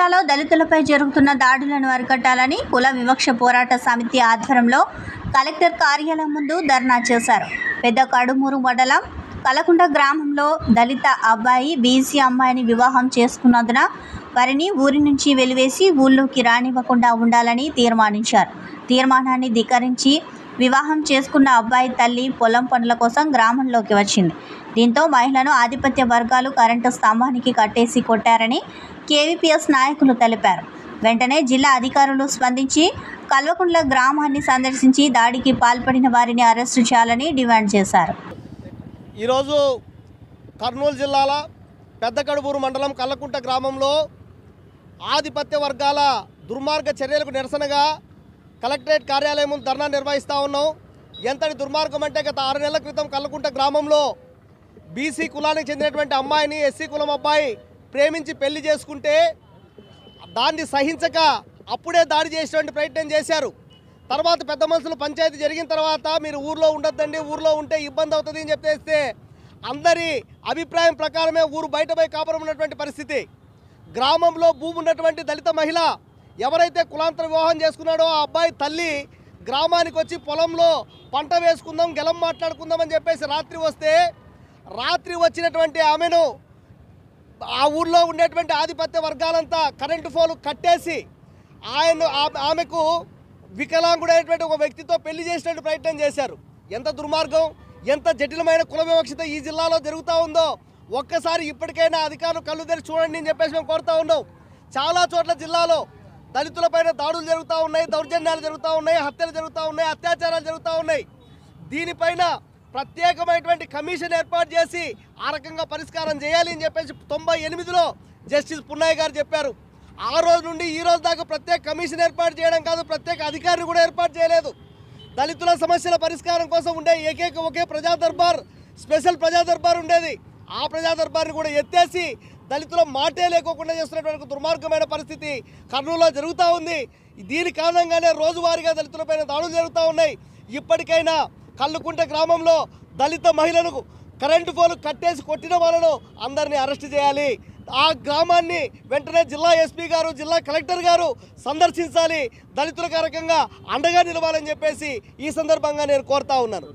జిల్లాలో దళితులపై జరుగుతున్న దాడులను అరికట్టాలని కుల వివక్ష పోరాట సమితి ఆధ్వర్యంలో కలెక్టర్ కార్యాలయం ముందు ధర్నా చేశారు. పెద్ద కడుమూరు మండలం కలకుంట గ్రామంలో దళిత అబ్బాయి బీసీ అమ్మాయిని వివాహం చేసుకున్నందున వారిని ఊరి నుంచి వెలివేసి ఊళ్ళోకి రానివ్వకుండా ఉండాలని తీర్మానించారు. తీర్మానాన్ని ధిక్కరించి వివాహం చేసుకున్న అబ్బాయి తల్లి పొలం పనుల కోసం గ్రామంలోకి వచ్చింది. దీంతో మహిళను ఆధిపత్య వర్గాలు కరెంటు స్తంభానికి కట్టేసి కొట్టారని కేవీపీఎస్ నాయకులు తెలిపారు. వెంటనే జిల్లా అధికారులు స్పందించి కల్వకుంట్ల గ్రామాన్ని సందర్శించి దాడికి పాల్పడిన వారిని అరెస్టు చేయాలని డిమాండ్ చేశారు. ఈరోజు కర్నూలు జిల్లాల పెద్ద కడుమూరు మండలం కల్లకుంట గ్రామంలో ఆధిపత్య వర్గాల దుర్మార్గ చర్యలకు నిరసనగా కలెక్టరేట్ కార్యాలయం ముందు ధర్నా నిర్వహిస్తూ ఉన్నాం. ఎంతటి దుర్మార్గం అంటే గత 6 నెలల క్రితం కల్లకుంట గ్రామంలో బీసీ కులానికి చెందినటువంటి అమ్మాయిని ఎస్సీ కులం అబ్బాయి ప్రేమించి పెళ్లి చేసుకుంటే దాన్ని సహించక అప్పుడే దాడి చేసేటువంటి ప్రయత్నం చేశారు. తర్వాత పెద్ద మనుషులు పంచాయతీ జరిగిన తర్వాత మీరు ఊర్లో ఉండొద్దండి, ఊర్లో ఉంటే ఇబ్బంది అవుతుంది అని చెప్పేస్తే అందరి అభిప్రాయం ప్రకారమే ఊరు బయట పోయి కాపురం ఉన్నటువంటి పరిస్థితి. గ్రామంలో భూమి ఉన్నటువంటి దళిత మహిళ ఎవరైతే కులాంతర వివాహం చేసుకున్నాడో ఆ అబ్బాయి తల్లి గ్రామానికి వచ్చి పొలంలో పంట వేసుకుందాం, గెలం మాట్లాడుకుందాం అని చెప్పేసి రాత్రి వచ్చినటువంటి ఆమెను ఆ ఊర్లో ఉండేటువంటి ఆధిపత్య వర్గాలంతా కరెంటు ఫోన్లు కట్టేసి ఆమెకు వికలాంగుడైనటువంటి ఒక వ్యక్తితో పెళ్లి చేసినట్టు ప్రయత్నం చేశారు. ఎంత దుర్మార్గం, ఎంత జటిలమైన కుల వివక్షత ఈ జిల్లాలో జరుగుతూ ఉందో ఒక్కసారి ఇప్పటికైనా అధికారులు కళ్ళు తెరిచి చూడండి అని చెప్పేసి మేము కోరుతూ ఉన్నాం. చాలా చోట్ల జిల్లాలో దళితులపైన దాడులు జరుగుతూ ఉన్నాయి, దౌర్జన్యాలు జరుగుతూ ఉన్నాయి, హత్యలు జరుగుతూ ఉన్నాయి, అత్యాచారాలు జరుగుతూ ఉన్నాయి. దీనిపైన ప్రత్యేకమైనటువంటి కమిషన్ ఏర్పాటు చేసి ఆ రకంగా పరిష్కారం చేయాలి అని చెప్పేసి 98లో జస్టిస్ పున్నయ్య గారు చెప్పారు. ఆ రోజు నుండి ఈ రోజు దాకా ప్రత్యేక కమిషన్ ఏర్పాటు చేయడం కాదు, ప్రత్యేక అధికారిని కూడా ఏర్పాటు చేయలేదు. దళితుల సమస్యల పరిష్కారం కోసం ఉండే ఒకే ప్రజా దర్బార్, స్పెషల్ ప్రజా దర్బార్ ఉండేది. ఆ ప్రజా దర్బార్ని కూడా ఎత్తేసి దళితుల మాటే లేకోకుండా చేస్తున్నటువంటి దుర్మార్గమైన పరిస్థితి కర్నూలులో జరుగుతూ ఉంది. దీని కారణంగానే రోజువారీగా దళితులపైన దాడులు జరుగుతూ ఉన్నాయి. ఇప్పటికైనా కల్లుకుంట గ్రామంలో దళిత మహిళలకు కరెంటు ఫోన్లు కట్టేసి కొట్టిన వాళ్ళను అందరినీ అరెస్ట్ చేయాలి. ఆ గ్రామాన్ని వెంటనే జిల్లా ఎస్పీ గారు, జిల్లా కలెక్టర్ గారు సందర్శించాలి. దళితులకు రకంగా అండగా నిలవాలని చెప్పేసి ఈ సందర్భంగా నేను కోరుతా ఉన్నాను.